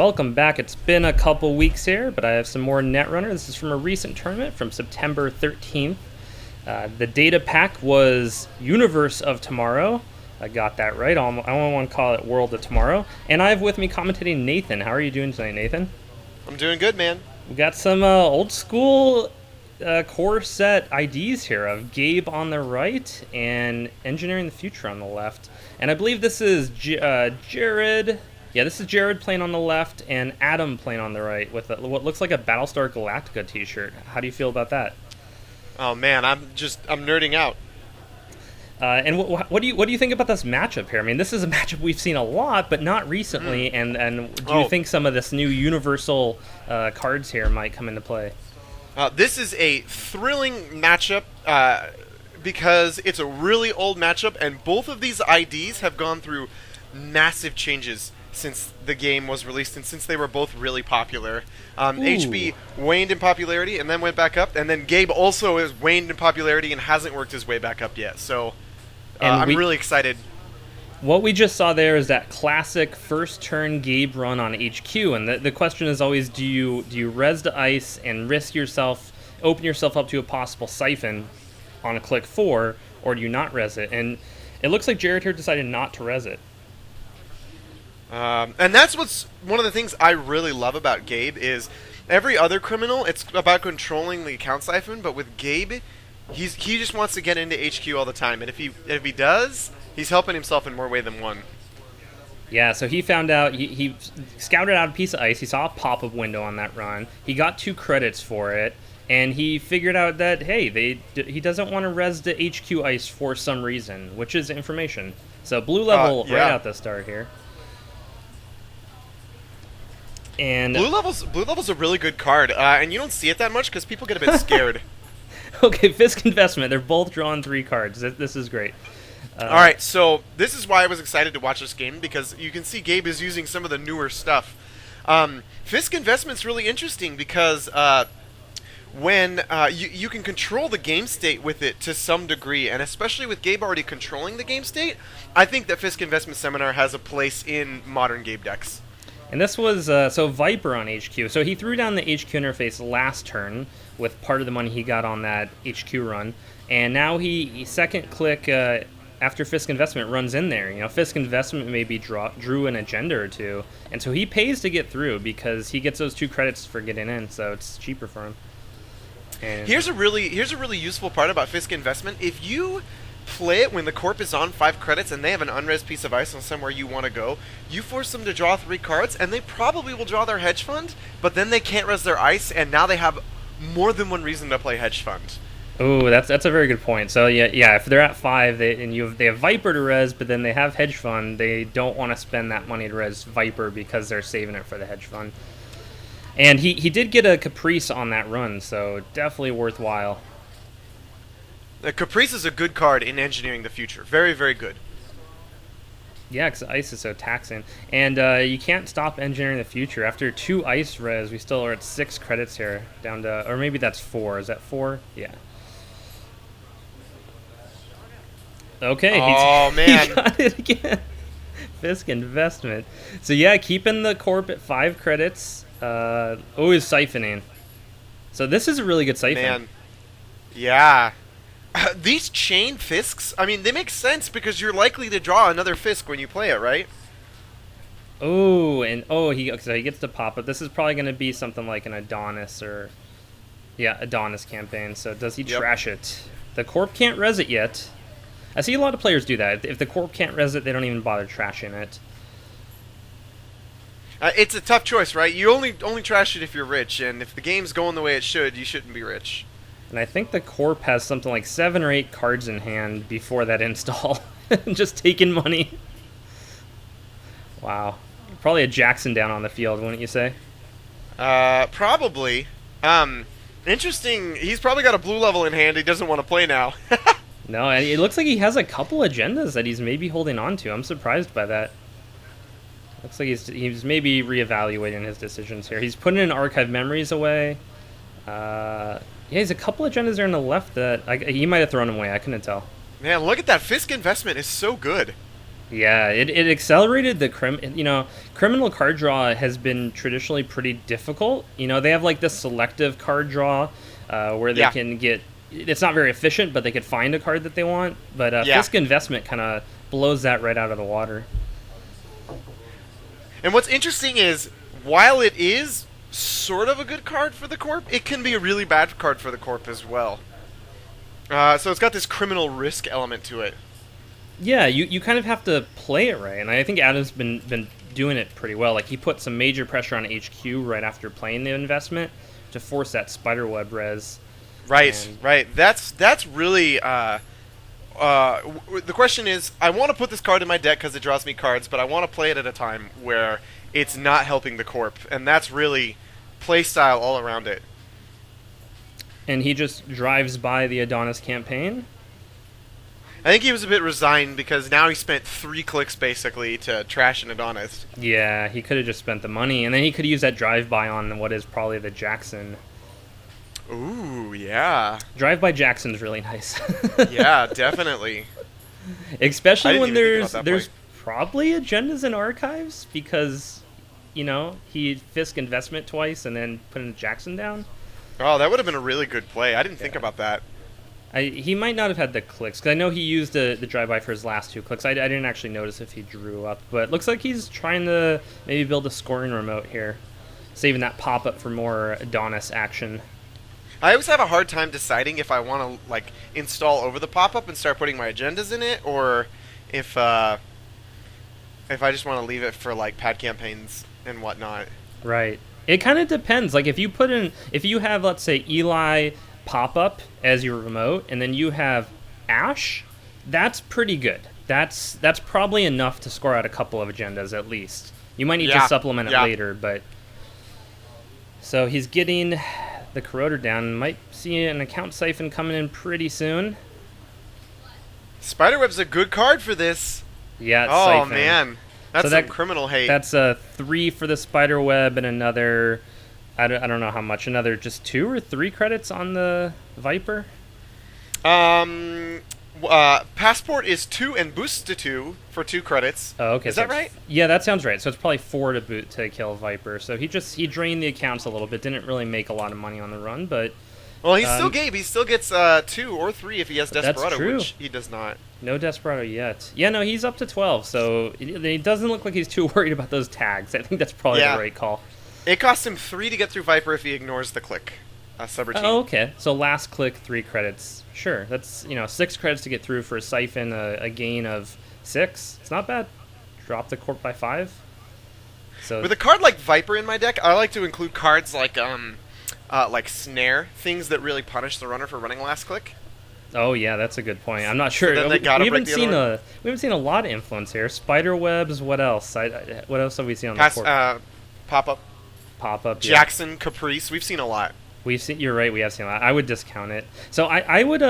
Welcome back. It's been a couple weeks here, but I have some more Netrunner. This is from a recent tournament from September 13th. The data pack was Universe of Tomorrow. I got that right. I only want to call it World of Tomorrow. And I have with me commentating Nathan. How are you doing tonight, Nathan? I'm doing good, man. We got some old school core set IDs here of Gabe on the right and Engineering the Future on the left. And I believe this is Jared. Yeah, this is Jared playing on the left and Adam playing on the right with what looks like a Battlestar Galactica t-shirt. How do you feel about that? Oh man, I'm nerding out. And what do you think about this matchup here? I mean, this is a matchup we've seen a lot, but not recently. And do you think some of this new universal cards here might come into play? This is a thrilling matchup because it's a really old matchup, and both of these IDs have gone through massive changes since the game was released and since they were both really popular. HB waned in popularity and then went back up, and then Gabe also has waned in popularity and hasn't worked his way back up yet. So I'm really excited. What we just saw there is that classic first turn Gabe run on HQ, and the question is always, do you res to ice and risk yourself, open yourself up to a possible siphon on a click 4, or do you not res it? And it looks like Jared here decided not to res it. And that's what's one of the things I really love about Gabe is every other criminal, it's about controlling the account siphon, but with Gabe, he just wants to get into HQ all the time, and if he does, he's helping himself in more way than one. Yeah, so he found out, he scouted out a piece of ice, he saw a pop-up window on that run, he got 2 credits for it, and he figured out that, hey, he doesn't want to res the HQ ice for some reason, which is information. So blue level right out the start here. And Blue level's a really good card, and you don't see it that much because people get a bit scared. Okay, Fisk Investment. They're both drawing 3 cards. This is great. All right, so this is why I was excited to watch this game, because you can see Gabe is using some of the newer stuff. Fisk Investment's really interesting because when you can control the game state with it to some degree, and especially with Gabe already controlling the game state, I think that Fisk Investment Seminar has a place in modern Gabe decks. And this was, so Viper on HQ. So he threw down the HQ interface last turn with part of the money he got on that HQ run. And now he second click after Fisk Investment runs in there. You know, Fisk Investment maybe drew an agenda or 2. And so he pays to get through because he gets those 2 credits for getting in. So it's cheaper for him. And here's a really useful part about Fisk Investment. If you play it when the corp is on 5 credits and they have an unres piece of ice on somewhere you want to go, you force them to draw 3 cards, and they probably will draw their hedge fund, but then they can't res their ice, and now they have more than one reason to play hedge fund. Oh, that's a very good point. So yeah, if they're at 5 they have Viper to res, but then they have hedge fund, they don't want to spend that money to res Viper because they're saving it for the hedge fund. And he did get a Caprice on that run, so definitely worthwhile. Caprice is a good card in Engineering the Future. Very, very good. Yeah, because ice is so taxing. And you can't stop Engineering the Future. After 2 ice res, we still are at 6 credits here. Down to, or maybe that's 4. Is that 4? Yeah. Okay. Oh, man. He got it again. Fisk Investment. So yeah, keeping the corp at 5 credits. Always siphoning. So this is a really good siphon. Man. Yeah. These chain Fisks, I mean, they make sense because you're likely to draw another Fisk when you play it, right? Oh, and so he gets to pop it. This is probably going to be something like an Adonis or, yeah, Adonis campaign. So does he trash it? The corp can't res it yet. I see a lot of players do that. If the corp can't res it, they don't even bother trashing it. It's a tough choice, right? You only trash it if you're rich, and if the game's going the way it should, you shouldn't be rich. And I think the corp has something like 7 or 8 cards in hand before that install. Just taking money. Wow. Probably a Jackson down on the field, wouldn't you say? Probably. Interesting. He's probably got a blue level in hand he doesn't want to play now. No, and it looks like he has a couple agendas that he's maybe holding on to. I'm surprised by that. Looks like he's maybe reevaluating his decisions here. He's putting in archive memories away. Yeah, he's a couple agendas there on the left that he might have thrown them away. I couldn't tell. Man, look at that. Fisk Investment is so good. Yeah, it accelerated the criminal card draw has been traditionally pretty difficult. They have like this selective card draw where they Yeah, can get. It's not very efficient, but they could find a card that they want. But yeah. Fisk Investment kind of blows that right out of the water. And what's interesting is, while it is sort of a good card for the Corp, it can be a really bad card for the Corp as well. So it's got this criminal risk element to it. Yeah, you kind of have to play it right, and I think Adam's been doing it pretty well. Like he put some major pressure on HQ right after playing the investment to force that spiderweb res. Right, And right. That's really. The question is, I want to put this card in my deck because it draws me cards, but I want to play it at a time where it's not helping the Corp, and that's really play style all around it. and he just drives by the Adonis campaign. I think he was a bit resigned because now he spent 3 clicks basically to trash an Adonis. Yeah, he could have just spent the money, and then he could use that drive-by on what is probably the Jackson. Ooh, yeah. Drive-by Jackson's really nice. Yeah, definitely. Especially when even think about that there's point. probably agendas in archives because, he Fisk investment twice and then putting Jackson down. Oh, that would have been a really good play. I didn't think about that. He might not have had the clicks because I know he used the drive-by for his last 2 clicks. I didn't actually notice if he drew up, but it looks like he's trying to maybe build a scoring remote here, saving that pop-up for more Adonis action. I always have a hard time deciding if I want to install over the pop-up and start putting my agendas in it, or if I just want to leave it for pad campaigns and whatnot. Right. It kind of depends. Like if you have, let's say, Eli pop-up as your remote, and then you have Ash, that's pretty good. That's probably enough to score out a couple of agendas at least. You might need to supplement it later, but... So he's getting the corroder down. Might see an account siphon coming in pretty soon. Spiderweb's a good card for this. Yeah, it's Oh, siphon. man. That's some criminal hate. That's a 3 for the spiderweb and another... I don't know how much. Another just 2 or 3 credits on the Viper? Passport is 2 and boost to 2 for 2 credits. Oh, okay. Is that right? Yeah, that sounds right. So it's probably 4 to boot to kill Viper. So he drained the accounts a little bit. Didn't really make a lot of money on the run, but... Well, he's still Gabe. He still gets 2 or 3 if he has Desperado, That's true. which he does not. No Desperado yet. Yeah, no, he's up to 12, so it doesn't look like he's too worried about those tags. I think that's probably the right call. It costs him 3 to get through Viper if he ignores the click. Subroutine. Oh, okay. So last click, 3 credits. Sure, that's 6 credits to get through for a siphon, a gain of 6. It's not bad. Drop the corp by 5. So with a card like Viper in my deck, I like to include cards like Snare, things that really punish the runner for running last click. Oh yeah, that's a good point. I'm not sure. So then they gotta we break haven't the we haven't seen a lot of influence here. Spider webs. What else? What else have we seen on the court? Pop-up. Pop-up. Jackson, Caprice. We've seen a lot. We've seen. You're right. We have seen a lot. I would discount it. So I would.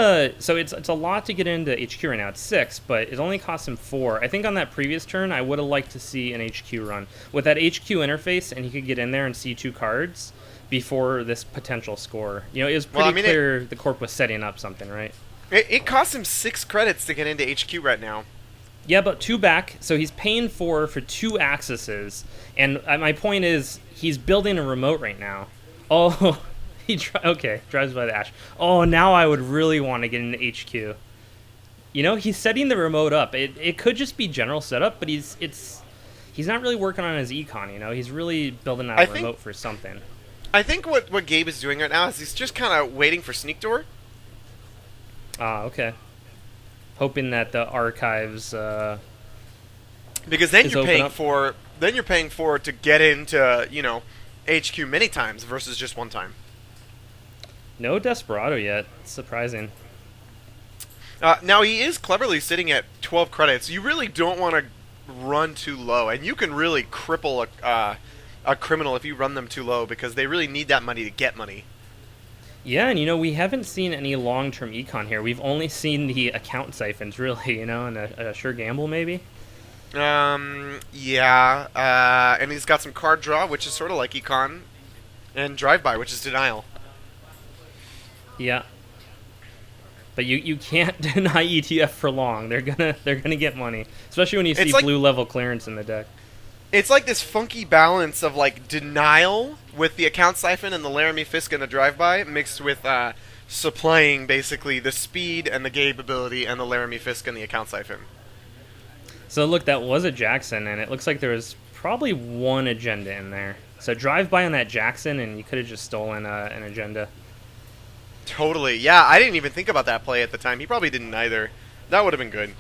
So it's a lot to get into HQ right now. It's 6, but it only costs him 4. I think on that previous turn, I would have liked to see an HQ run with that HQ interface, and he could get in there and see 2 cards before this potential score. It was pretty clear the corp was setting up something, right? It costs him 6 credits to get into HQ right now. Yeah, but 2 back, so he's paying 4 for 2 accesses. And my point is, he's building a remote right now. Oh, drives by the Ash. Oh, now I would really want to get into HQ. He's setting the remote up. It could just be general setup, but he's not really working on his econ. He's really building out a remote for something. I think what Gabe is doing right now is he's just kind of waiting for Sneakdoor. Ah, okay. Hoping that the archives because then you're paying up. for to get into HQ many times versus just one time. No Desperado yet. It's surprising. Now he is cleverly sitting at 12 credits. You really don't want to run too low, and you can really cripple a criminal if you run them too low because they really need that money to get money. Yeah, and we haven't seen any long-term econ here. We've only seen the account siphons, really, and a sure gamble, maybe? Yeah, and he's got some card draw, which is sort of like econ, and drive-by, which is denial. Yeah. But you can't deny ETF for long. They're gonna get money, especially when you see like, blue level clearance in the deck. It's like this funky balance of like denial with the account siphon and the Laramie Fisk and the drive-by mixed with supplying basically the speed and the Gabe ability and the Laramie Fisk and the account siphon. So look, that was a Jackson, and it looks like there was probably one agenda in there. So drive-by on that Jackson, and you could have just stolen an agenda. Totally. Yeah, I didn't even think about that play at the time. He probably didn't either. That would have been good.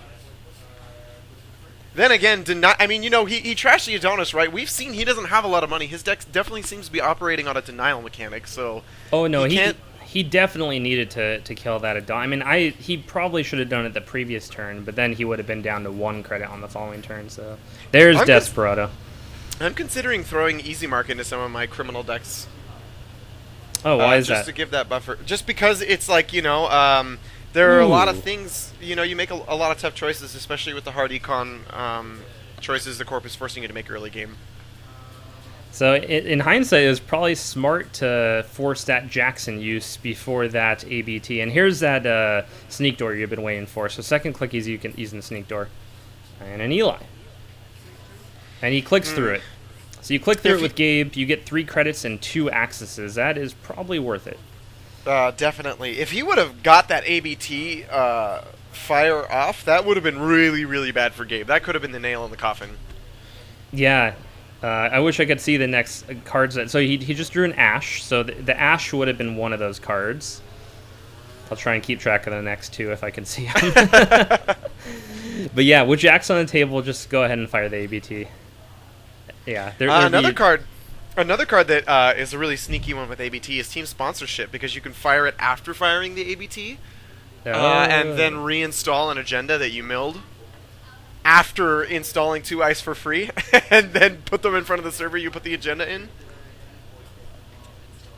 Then again, I mean, you know, he trashed the Adonis, right? We've seen he doesn't have a lot of money. His deck definitely seems to be operating on a denial mechanic, so... Oh, no, he definitely needed to kill that Adonis. I mean, he probably should have done it the previous turn, but then he would have been down to 1 credit on the following turn, so... There's Desperado. I'm considering throwing Easy Mark into some of my criminal decks. Oh, why is that? Just to give that buffer. Just because it's like, you know, there are a lot of things, you know, you make a lot of tough choices, especially with the hard econ choices the Corp is forcing you to make early game. So in hindsight, it was probably smart to force that Jackson use before that ABT. And here's that Sneakdoor you've been waiting for. So second click easy, you can use in the Sneakdoor. And an Eli. And he clicks through it. So you click through it with Gabe, you get 3 credits and 2 accesses. That is probably worth it. Definitely. If he would have got that ABT fire off, that would have been really, really bad for Gabe. That could have been the nail in the coffin. Yeah. I wish I could see the next cards. So he just drew an Ash. So the Ash would have been one of those cards. I'll try and keep track of the next 2 if I can see them. But yeah, with Jacks on the table, just go ahead and fire the ABT. Yeah. Another card that is a really sneaky one with ABT is team sponsorship, because you can fire it after firing the ABT and then reinstall an agenda that you milled after installing 2 ice for free and then put them in front of the server you put the agenda in.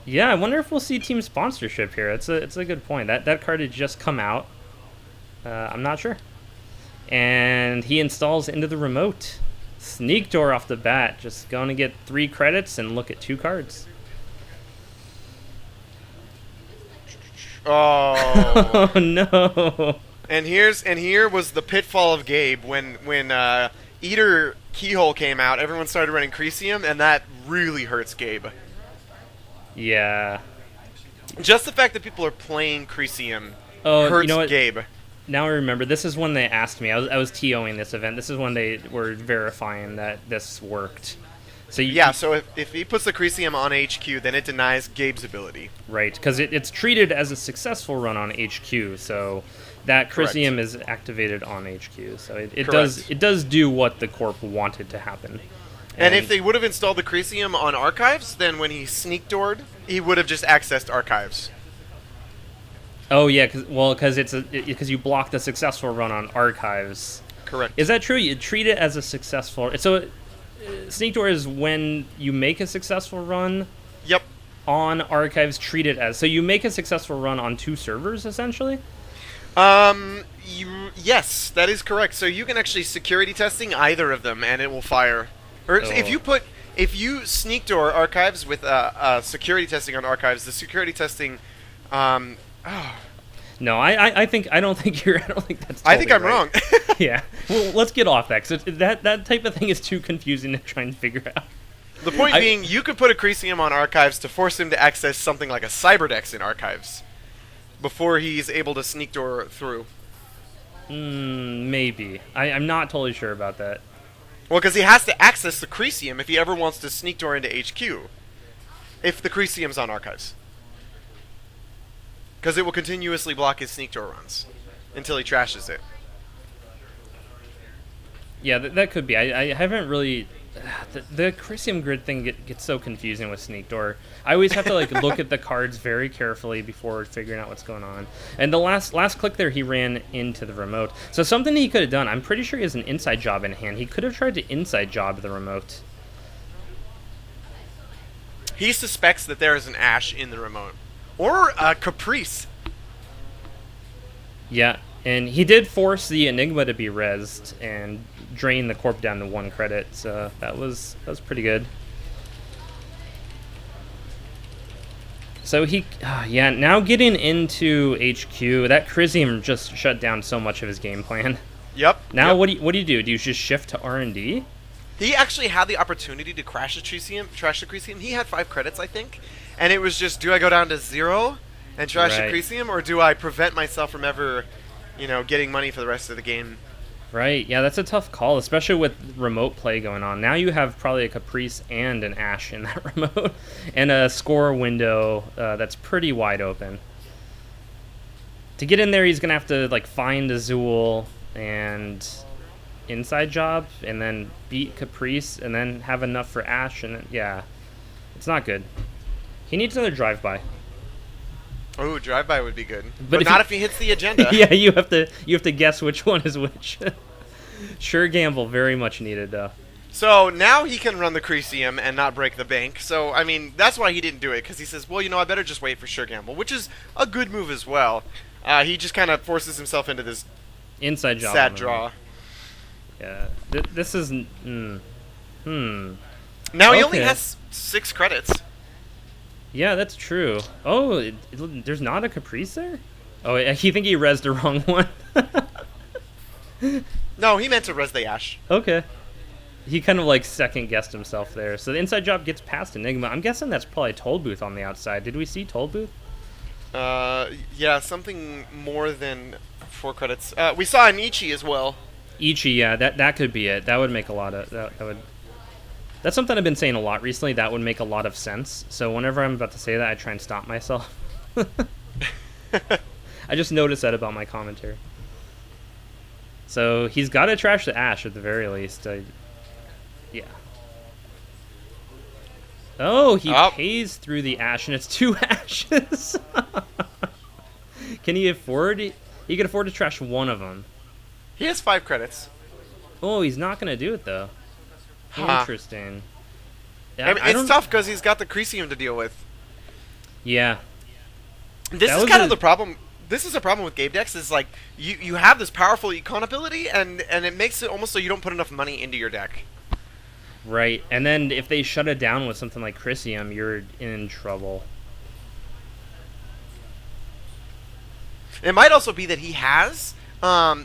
Yeah, I wonder if we'll see team sponsorship here. It's a good point. That card had just come out. I'm not sure. And he installs into the remote. Sneakdoor off the bat, just going to get 3 credits and look at 2 cards. Oh. Oh no. And here was the pitfall of Gabe when Eater Keyhole came out. Everyone started running Cresium, and that really hurts Gabe. Yeah. Just the fact that people are playing Cresium hurts you know what? Gabe. Now I remember, this is when they asked me. I was TOing this event. This is when they were verifying that this worked. So so if he puts the Cresium on HQ, then it denies Gabe's ability. Right, because it's treated as a successful run on HQ, so that Cresium is activated on HQ. So it does do what the Corp wanted to happen. And if they would have installed the Cresium on Archives, then when he Sneakdoored, he would have just accessed Archives. Oh yeah, because you blocked a successful run on Archives. Correct. Is that true? You treat it as a successful. So, Sneakdoor is when you make a successful run. Yep. On Archives, treat it as. So you make a successful run on 2 servers essentially. Yes, that is correct. So you can actually security testing either of them, and it will fire. Or if you Sneakdoor Archives with security testing on Archives, the security testing. No, I don't think that's. Totally I think I'm right. wrong. Yeah. Well, let's get off that. 'Cause that type of thing is too confusing to try and figure out. The point being, you could put a Cresium on Archives to force him to access something like a Cyberdex in Archives before he's able to Sneakdoor through. Maybe. I'm not totally sure about that. Well, because he has to access the Cresium if he ever wants to Sneakdoor into HQ. If the Cresium's on Archives. Because it will continuously block his Sneakdoor runs until he trashes it. Yeah, that could be. I haven't really... The Cresium grid thing gets so confusing with Sneakdoor. I always have to look at the cards very carefully before figuring out what's going on. And the last click there, he ran into the remote. So something he could have done, I'm pretty sure he has an inside job in hand. He could have tried to inside job the remote. He suspects that there is an Ash in the remote. Or a Caprice. Yeah, and he did force the Enigma to be rezzed and drain the Corp down to 1 credit, so that was pretty good. So yeah, now getting into HQ, that Chrysium just shut down so much of his game plan. Yep. Now yep. what do you do? Do you just shift to R&D? He actually had the opportunity to crash the Chrysium. He had 5 credits, I think. And it was just, do I go down to 0 and trash the Chrysium, or do I prevent myself from ever, getting money for the rest of the game? Right, yeah, that's a tough call, especially with remote play going on. Now you have probably a Caprice and an Ashe in that remote, and a score window that's pretty wide open. To get in there, he's going to have to find Azul and inside job, and then beat Caprice, and then have enough for Ashe, and then, yeah, it's not good. He needs another drive-by. Oh, drive-by would be good, but not if he hits the agenda. Yeah, you have to guess which one is which. Sure gamble, very much needed though. So now he can run the Chrysium and not break the bank. So I mean, that's why he didn't do it, because he says, well, I better just wait for sure gamble, which is a good move as well. He just kind of forces himself into this inside job sad draw. Yeah, this is Now he only has 6 credits. Yeah, that's true. Oh, there's not a Caprice there? Oh, you think he rezzed the wrong one? No, he meant to res the Ashe. Okay. He kind of second-guessed himself there. So the inside job gets past Enigma. I'm guessing that's probably Toll Booth on the outside. Did we see Toll Booth? Yeah, something more than 4 credits. We saw an Ichi as well. Ichi, yeah, that could be it. That would make a lot of... That's something I've been saying a lot recently. That would make a lot of sense. So whenever I'm about to say that, I try and stop myself. I just noticed that about my commentary. So he's got to trash the Ashe at the very least. Yeah. Oh, he pays through the Ashe, and it's 2 Ashes. Can he afford... He can afford to trash one of them. He has 5 credits. Oh, he's not going to do it, though. Interesting. Yeah, it's tough because he's got the Chrysium to deal with. Yeah. This is kind of the problem. This is a problem with Gabe decks. Is you have this powerful econ ability, and it makes it almost so you don't put enough money into your deck. Right, and then if they shut it down with something like Chrysium, you're in trouble. It might also be that he has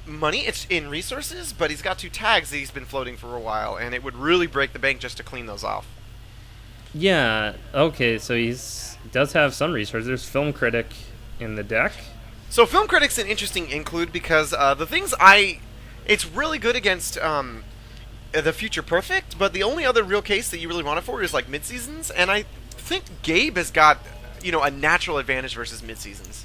money in resources, but he's got 2 tags that he's been floating for a while, and it would really break the bank just to clean those off. Yeah, okay, so he does have some resources. There's Film Critic in the deck. So Film Critic's an interesting include because the things it's really good against the Future Perfect, but the only other real case that you really want it for is mid-seasons, and I think Gabe has got a natural advantage versus mid-seasons.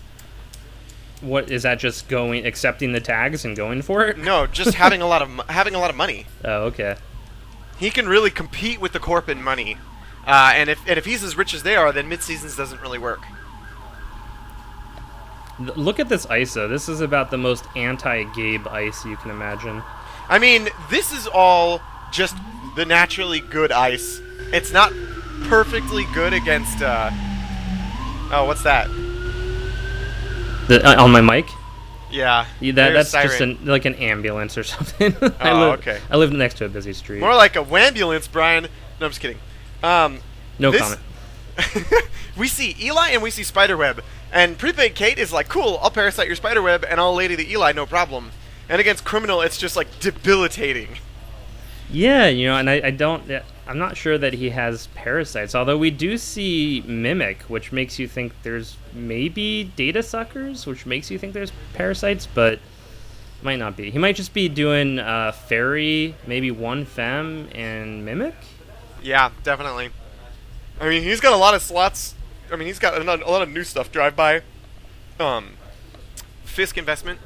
What is that? Just accepting the tags and going for it? No, just having a lot of money. Oh, okay. He can really compete with the Corp in money, and if he's as rich as they are, then mid-seasons doesn't really work. Look at this ice, though. This is about the most anti-Gabe ice you can imagine. I mean, this is all just the naturally good ice. It's not perfectly good against. Oh, what's that? On my mic? Yeah. That's just an ambulance or something. Okay. I live next to a busy street. More like a wambulance, Brian. No, I'm just kidding. No comment. We see Eli and we see Spiderweb. And Prepaid Kate is cool, I'll Parasite your Spiderweb and I'll Lady the Eli, no problem. And against Criminal, it's just, debilitating. Yeah, and I'm not sure that he has Parasites, although we do see Mimic, which makes you think there's maybe Data Suckers, which makes you think there's Parasites, but might not be. He might just be doing Fairy, maybe 1 Fem, and Mimic? Yeah, definitely. I mean, he's got a lot of slots. I mean, he's got a lot of new stuff. Drive-by, Fisk Investment.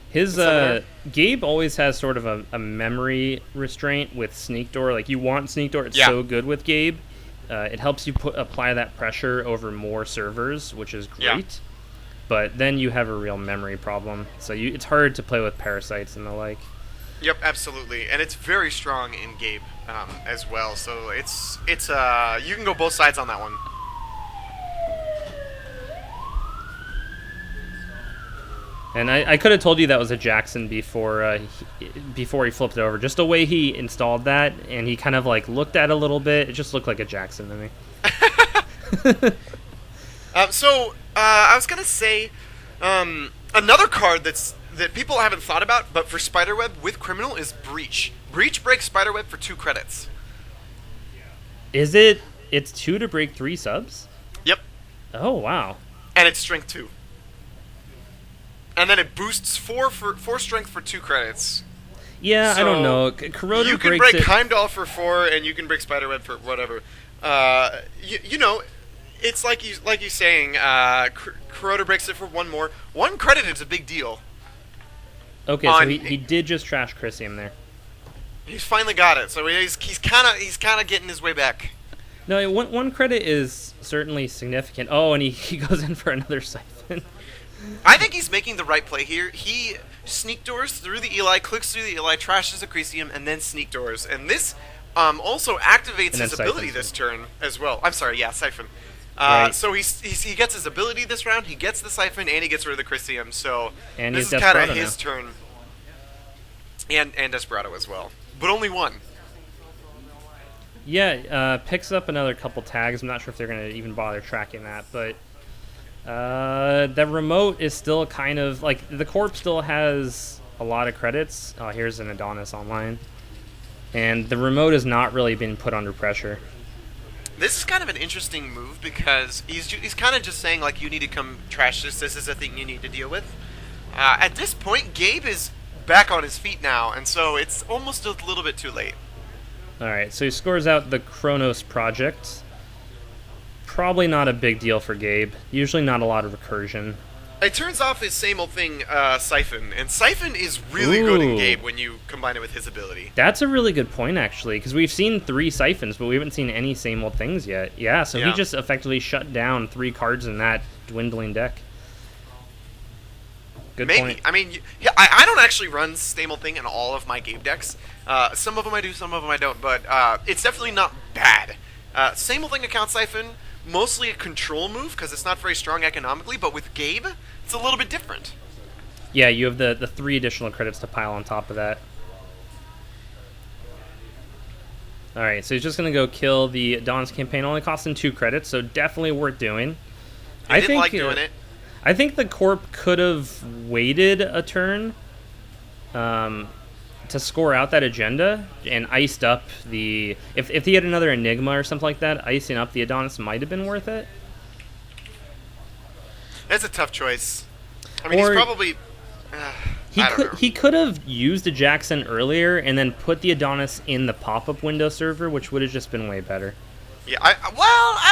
His Gabe always has sort of a memory restraint with Sneakdoor. You want Sneakdoor, it's so good with Gabe. It helps you apply that pressure over more servers, which is great. Yeah. But then you have a real memory problem. So it's hard to play with Parasites and the like. Yep, absolutely, and it's very strong in Gabe as well. So it's you can go both sides on that one. And I could have told you that was a Jackson before he flipped it over. Just the way he installed that, and he kind of looked at it a little bit. It just looked like a Jackson to me. I was gonna say another card that people haven't thought about, but for Spiderweb with Criminal is Breach. Breach breaks Spiderweb for 2 credits. Is it? It's 2 to break 3 subs? Yep. Oh, wow. And it's strength 2. And then it boosts 4 strength for 2 credits. Yeah, So I don't know. Corroder you can breaks break it. Heimdall for 4, and you can break Spiderweb for whatever. You know, it's like you saying, Corroder breaks it for 1 more. 1 credit is a big deal. Okay, so he did just trash Chrysium there. He's finally got it, so he's kind of getting his way back. No, one credit is certainly significant. Oh, and he goes in for another Siphon. I think he's making the right play here. He sneak doors through the Eli, clicks through the Eli, trashes the Cresium, and then sneak doors. And this also activates his ability this turn as well. I'm sorry, yeah, Siphon. Right. So he gets his ability this round, he gets the Siphon, and he gets rid of the Cresium. So And this he's is kind of Desperado his now. turn. And Desperado as well. But only 1. Yeah, picks up another couple tags. I'm not sure if they're going to even bother tracking that, but the remote is still kind of like the Corp still has a lot of credits. Oh, here's an Adonis online, and the remote has not really been put under pressure. This is kind of an interesting move because he's kind of just saying, like, you need to come trash this. This is a thing you need to deal with. At this point, Gabe is back on his feet now, and so it's almost a little bit too late. All right, so he scores out the Kronos project. Probably not a big deal for Gabe. Usually not a lot of recursion. It turns off his same old thing, Siphon, and Siphon is really good in Gabe when you combine it with his ability. That's a really good point, actually, because we've seen 3 Siphons, but we haven't seen any same old things yet. Yeah, so he just effectively shut down 3 cards in that dwindling deck. Good point. I mean, I don't actually run same old thing in all of my Gabe decks. Some of them I do, some of them I don't, but it's definitely not bad. Same old thing account Siphon, mostly a control move because it's not very strong economically, but with Gabe, it's a little bit different. Yeah, you have the 3 additional credits to pile on top of that. Alright, so he's just going to go kill the Dawn's campaign. Only costing 2 credits, so definitely worth doing. I didn't like doing it. I think the Corp could have waited a turn to score out that agenda and iced up the... If he had another Enigma or something like that, icing up the Adonis might have been worth it. That's a tough choice. I mean, he's probably... He could have used a Jackson earlier and then put the Adonis in the pop-up window server, which would have just been way better. Yeah, I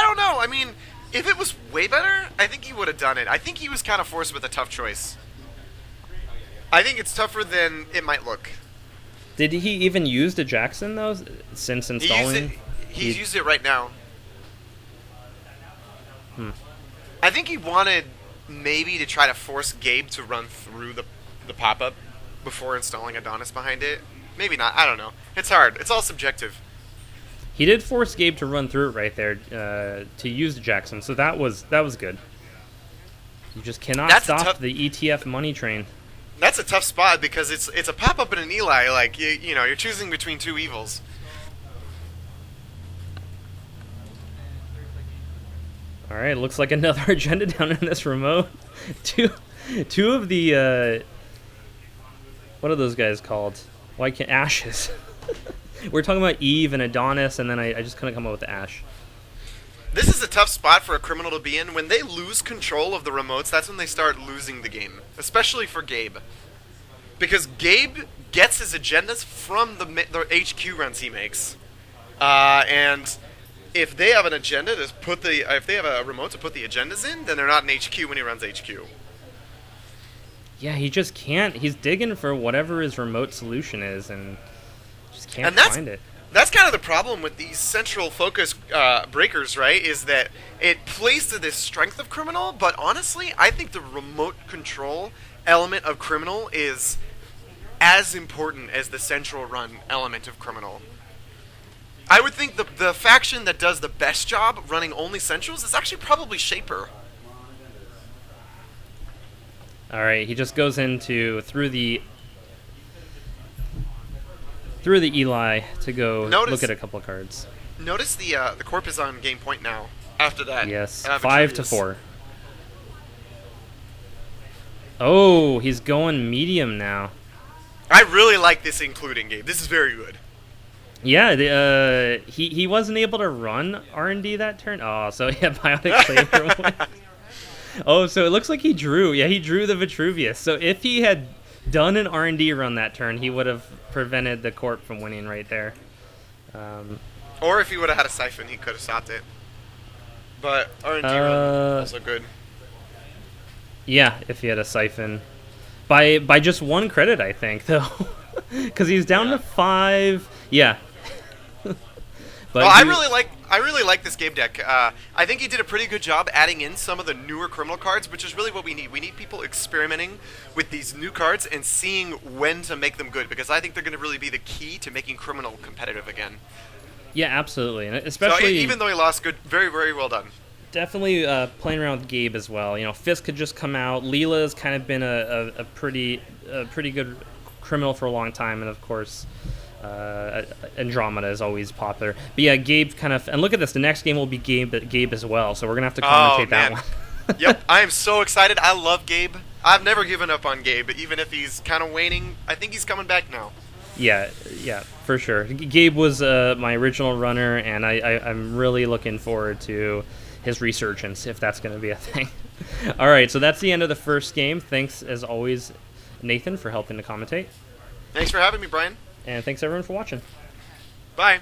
don't know. I mean, if it was way better, I think he would have done it. I think he was kind of forced with a tough choice. I think it's tougher than it might look. Did he even use the Jackson, though, since installing? He's used it right now. I think he wanted maybe to try to force Gabe to run through the pop-up before installing Adonis behind it. Maybe not. I don't know. It's hard. It's all subjective. He did force Gabe to run through it right there to use the Jackson, so that was good. You just cannot stop the ETF money train. That's a tough spot because it's a pop-up and an Eli. Like, you know, you're choosing between 2 evils. All right, looks like another agenda down in this remote. Two of the what are those guys called? Why can't Ashes? We're talking about Eve and Adonis, and then I just couldn't come up with the Ash. This is a tough spot for a criminal to be in. When they lose control of the remotes, that's when they start losing the game, especially for Gabe. Because Gabe gets his agendas from the HQ runs he makes. And if they have an agenda to put if they have a remote to put the agendas in, then they're not in HQ when he runs HQ. Yeah, he just can't. He's digging for whatever his remote solution is, and just can't find it. That's kind of the problem with these central focus breakers, right? Is that it plays to this strength of Criminal, but honestly, I think the remote control element of Criminal is as important as the central run element of Criminal. I would think the faction that does the best job running only centrals is actually probably Shaper. All right, he just goes into through the Eli to go look at a couple of cards. Notice the Corp is on game point now. After that, yes, 5 to 4. Oh, he's going medium now. I really like this including, Gabe. This is very good. Yeah, he wasn't able to run R&D that turn. Oh, so yeah, Biotic Flavor went. Oh, so it looks like he drew. Yeah, he drew the Vitruvius. So if he had done an R&D run that turn, he would have prevented the Corp from winning right there. Or if he would have had a Siphon, he could have stopped it. But R&D run also good. Yeah, if he had a Siphon. By just 1 credit, I think, though. Because he's down to 5. Yeah. But well, I really like this Gabe deck. I think he did a pretty good job adding in some of the newer criminal cards, which is really what we need. We need people experimenting with these new cards and seeing when to make them good, because I think they're going to really be the key to making criminal competitive again. Yeah, absolutely, and especially so, even though he lost, good, very, very well done. Definitely playing around with Gabe as well. You know, Fisk could just come out. Leela's kind of been a pretty good criminal for a long time, and of course, Andromeda is always popular. But yeah, Gabe kind of, and look at this. The next game will be Gabe as well, so we're gonna have to commentate that one. Yep, I am so excited. I love Gabe. I've never given up on Gabe, even if he's kind of waning. I think he's coming back now. Yeah, for sure. Gabe was my original runner, and I'm really looking forward to his resurgence, if that's going to be a thing. All right, so that's the end of the first game. Thanks, as always, Nathan, for helping to commentate. Thanks for having me, Brian. And thanks, everyone, for watching. Bye.